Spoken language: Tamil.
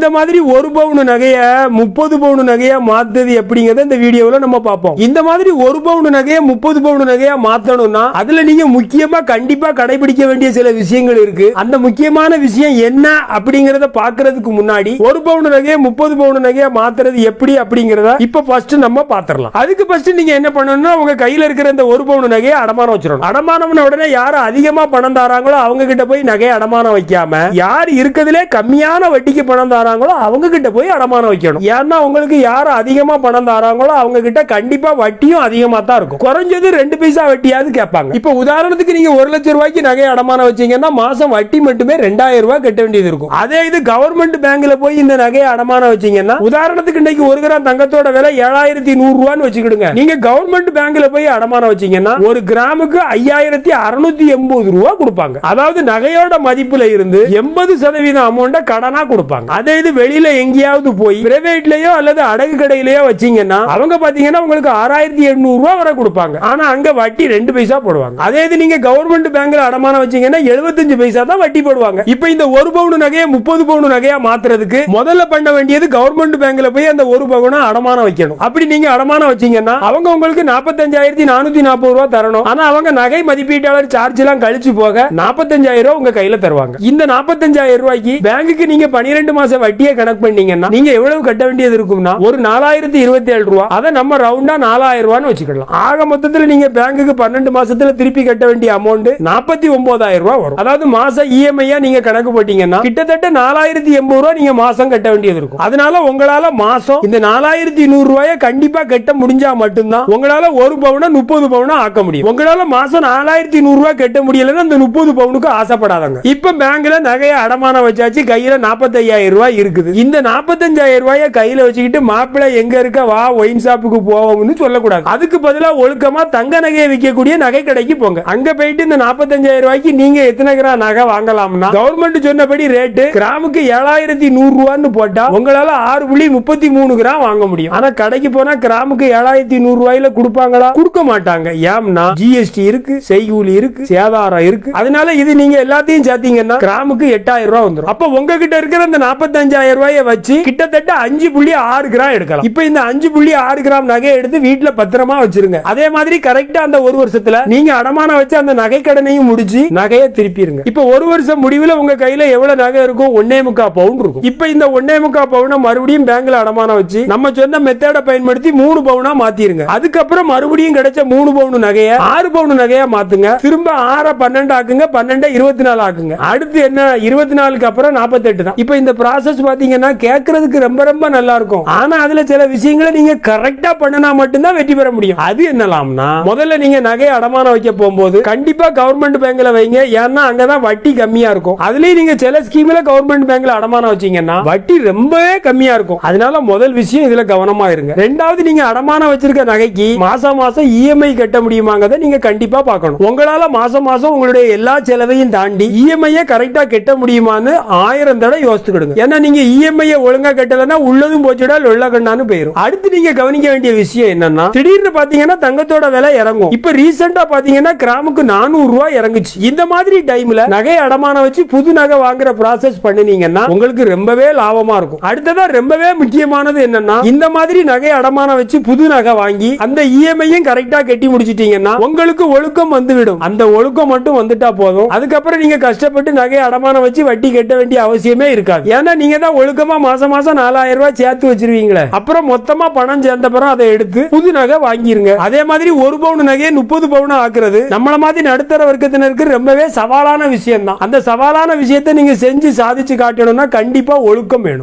இந்த மாதிரி ஒரு பவுன் நகைய 30 பவுன் நகையா மாத்துறது எப்படிங்கறத இந்த வீடியோல நம்ம பார்ப்போம். இந்த மாதிரி ஒரு பவுன் நகைய 30 பவுன் நகையா மாத்தணும்னா அதுல நீங்க முக்கியமா கண்டிப்பா கடைபிடிக்க வேண்டிய சில விஷயங்கள் இருக்கு. அந்த முக்கியமான விஷயம் என்ன அப்படிங்கறத பாக்குறதுக்கு முன்னாடி ஒரு பவுன் நகைய 30 பவுன் நகையா மாத்துறது எப்படி அப்படிங்கறத இப்ப ஃபர்ஸ்ட் நம்ம பாத்துறலாம். அதுக்கு ஃபர்ஸ்ட் நீங்க என்ன பண்ணணும்னா உங்க கையில இருக்கிற இந்த ஒரு பவுன் நகையை அடமானம் வச்சிடணும். அடமானம்னு உடனே யாரு அதிகமா பணம் தராங்களோ அவங்க கிட்ட போய் நகையை அடமானம் வைக்காம யார் இருக்கிறதுலே கம்மியான வட்டிக்கு பணம் தராங்களோ அவங்க கிட்ட போய் அடமானம் வைக்கணும். ஏன்னா உங்களுக்கு யாரு அதிகமா பணம் தராங்களோ அவங்க கிட்ட கண்டிப்பா வட்டியும் அதிகமா தான் இருக்கும். குறைஞ்சது 2 பைசா வட்டியாவது கேட்பாங்க. இப்ப உதாரணத்துக்கு நீங்க 1 லட்சம் ரூபாய்க்கு நகையை அடமானம் வச்சீங்கன்னா மாசம் வட்டி மட்டுமே 2000 ரூபாய் கட்ட வேண்டியது இருக்கும். அதே இது கவர்மெண்ட் பேங்க்ல போய் இந்த நகையை அடமானம் வச்சீங்கன்னா உதாரணத்துக்கு இன்னைக்கு 1 கிராம் தங்கத்தோட விலை 7100 ரூபான்னு வச்சுக்கிடுங்க. நீங்க கவர்மெண்ட் பேங்க்ல போய் அடமானம் வச்சீங்கன்னா 1 கிராமுக்கு 5680 ரூபாய் கொடுப்பாங்க. அதாவது நகையோட மதிப்புல இருந்து 80% அமௌண்ட கடனா கொடுப்பாங்க. அதே இது வெளியில எங்கேயாவது போய் பிரைவேட்லயோ அல்லது அடகு கடையிலயோ வச்சீங்கன்னா அவங்க பாத்தீங்கன்னா உங்களுக்கு 6800 ரூபாய் வரை கொடுப்பாங்க. ஆனா அங்க வட்டி 2 பைசா போடுவாங்க. அதே இது நீங்க கவர்மெண்ட் பேங்க்ல அடமானம் வச்சீங்கன்னா 75 பைசா தான் வட்டி போடுவாங்க. இப்போ இந்த 1 பவுன் நகையை 30 பவுன் நகையா மாத்துறதுக்கு முதல்ல பண்ண வேண்டியது கவர்மெண்ட் பேங்க்ல போய் அந்த 1 பவுனை அடமானம் வைக்கணும். அப்படி நீங்க அடமானம் வச்சீங்கன்னா அவங்க உங்களுக்கு 45440 ரூபாய் தரணும். ஆனா அவங்க நகை மதிப்பீட்டாளர் சார்ஜ் எல்லாம் கழிச்சு போக 45000 ரூபாய் உங்க கையில தருவாங்க. இந்த 45000 ரூபாய்க்கு பேங்குக்கு நீங்க 12 மாசம் வட்டியை கணக்கு பண்ணீங்கன்னா நீங்க எவ்வளவு கட்ட வேண்டியது இருக்கும்னா ஒரு 4027 ரூபாய். அதை நம்ம ரவுண்டா 4000 ரூபான்னு வச்சுக்கலாம். ஆக மொத்தத்தில் நீங்க பேங்குக்கு 12 மாசத்துல திருப்பி கட்ட வேண்டிய அமௌண்ட் 49000 ரூபாய் வரும். அதாவது மாசம் இஎம்ஐ நீங்க கணக்கு போட்டீங்கன்னா கிட்டத்தட்ட 4080 ரூபாய் நீங்க மாசம் கட்ட வேண்டியது இருக்கும். அதனால உங்களால மாசம் இந்த 4100 ரூபாயை கண்டிப்பா கட்ட முடிஞ்சா மட்டும்தான் உங்களால 1 பவுனை 30 பவுனா ஆக்க முடியும். உங்களால மாசம் 4100 ரூபாய் கட்ட முடியலன்னா அந்த 30 பவுனுக்கு ஆசைப்படாதங்க. இப்ப பேங்க்ல நகையை அடமானம் வச்சாச்சு, கையில 45000 ரூபாய் இருக்குது. இந்த 45000 ரூபாயை கையில வச்சுக்கிட்டு மாப்பிள்ளை எங்க இருக்க வா ஒயின் ஷாப்புக்கு போவோம்னு சொல்லக்கூடாது. அதுக்கு பதிலா ஒழுக்கமா தங்க நகையை விற்கக்கூடிய நகை கடைக்கு போங்க. அங்க போயிட்டு இந்த 45000 ரூபாய்க்கு நீங்க எத்தனை கிராம் நகை வாங்கலாம்னா கவர்மெண்ட் சொன்னபடி ரேட்டு கிராமுக்கு 7100 ரூபான்னு போட்டா உங்களால 6.33 கிராம் வாங்க முடியும். ஆனா கடைக்கு போனா கிராமுக்கு 7100 ரூபாயில கொடுப்பாங்களா? கொடுக்க மாட்டாங்க. ஏம்னா ஜிஎஸ்டி இருக்கு, செய்கூலி இருக்கு, சேதாரம் இருக்கு. அதனால இது நீங்க எல்லாத்தையும் சேர்த்தீங்கன்னா கிராமுக்கு 8000 ரூபாய் வந்துரும். அப்ப உங்ககிட்ட இருக்கிற இந்த 45000 ரூபாயை வச்சு கிட்டத்தட்ட 5.6 கிராம் எடுக்கலாம். இப்ப இந்த 5.6 கிராம் நகையை எடுத்து வீட்டுல பத்திரமா வச்சிருங்க. அதே மாதிரி கரெக்டா அந்த 1 வருஷத்துல நீங்க அடமானம் வச்சு அந்த நகை கடனையும் முடிச்சு நகையை திருப்பிடுங்க. இப்ப 1 வருஷம் முடிவுல உங்க கையில எவ்வளவு நகை இருக்கும்? 1.25 பவுன் இருக்கும். இப்ப இந்த 1.25 பவுனை மறுபடியும் பேங்க்ல அடமானம் வச்சு நம்ம சொன்ன மெத்தட பயன்படுத்தி 3 பவுனா மாத்திருங்க. அதுக்கப்புறம் மறுபடியும் கிடைச்ச 3 பவுன் நகையை 6 பவுன் நகையா மாத்துங்க. திரும்ப 6 12 ஆக்குங்க, 12 24 ஆக்குங்க. அடுத்து என்ன 24க்கு அப்புறம் 48 தான். இப்ப இந்த ப்ராசஸ் பாத்தீங்கன்னா கேட்கறதுக்கு ரொம்ப ரொம்ப நல்லா இருக்கும். ஆனா அதுல சில விஷயங்களை நீங்க கரெக்டா பண்ணினா மட்டும்தான் வெற்றி பெற முடியும். அது என்னலாம்னா முதல்ல நீங்க நகையை அடமானம் வைக்க போகும்போது கண்டிப்பா கவர்மெண்ட் பேங்க்ல வைங்க. ஏன்னா அங்கதான் வட்டி கம்மியா இருக்கும். அதுலயும் நீங்க சில ஸ்கீம்ல கவர்மெண்ட் பேங்க்ல அடமானம் வச்சீங்கன்னா வட்டி ரொம்பவே கம்மியா இருக்கும். அதனால முதல் விஷயம் இதுல கவனமா இருங்க. ரெண்டாவது நீங்க அடமானம் வச்சிருக்க நகைக்கு மாசம் மாசம் இஎம்ஐ கட்ட முடியுமாங்கறத நீங்க கண்டிப்பா பார்க்கணும். உங்களால மாசம் மாசம் உங்களுடைய எல்லா செலவையும் தாண்டி இஎம்ஐ கரெக்டா கட்ட முடியுமான்னு 1000 தடவை யோசிச்சுக்கிடுங்க. ஏன்னா நீங்க இஎம்ஐ ஒழுங்கா கட்டலன்னா உள்ளதும் போச்சுடா லொல்ல கண்ணான்னு போயிடும். அடுத்து நீங்க கவனிக்க வேண்டிய விஷயம் என்னன்னா திடீர்னு பாத்தீங்கன்னா தங்கத்தோட விலை இறங்கும். இப்ப ரீசெண்டா பாத்தீங்கன்னா கிராமுக்கு 400 ரூபாய் இறங்குச்சு. இந்த மாதிரி டைம்ல நகை அடமானம் வச்சு புது நகை வாங்குற ப்ராசஸ் பண்ணினீங்கன்னா உங்களுக்கு ரொம்பவே லாபமா இருக்கும். அடுத்ததா ரொம்பவே முக்கியமானது என்னன்னா இந்த மாதிரி நகை அடமானம் வச்சு புது நகை வாங்கி அந்த இஎம்ஐயும் கரெக்டா கட்டி முடிச்சிட்டீங்கன்னா உங்களுக்கு ஒழுக்கம் வந்துவிடும். அந்த ஒழுக்கம் மட்டும் வந்துட்டா போதும். அதுக்கப்புறம் நீங்க கஷ்டப்பட்டு நகை அடமானம் வச்சு வட்டி கட்ட வேண்டிய அவசியமே இருக்காது. ஏன்னா நீங்க தான் ஒழுக்கமா மாசம் மாசம் 4000 ரூபாய் சேர்த்து வச்சிருவீங்களே. அப்புறம் மொத்தமா பணம் சேர்ந்த பிறகு அதை எடுத்து புது நகை வாங்கிருங்க. அதே மாதிரி 1 பவுன் நகையை 30 பவுன் ஆக்குறது நம்மள மாதிரி நடுத்தர வர்க்கத்தினருக்கு ரொம்பவே சவாலான விஷயம் தான். அந்த சவாலான விஷயத்தை நீங்க செஞ்சு சாதிச்சு காட்டணும்னா கண்டிப்பா ஒழுக்கம் வேணும்.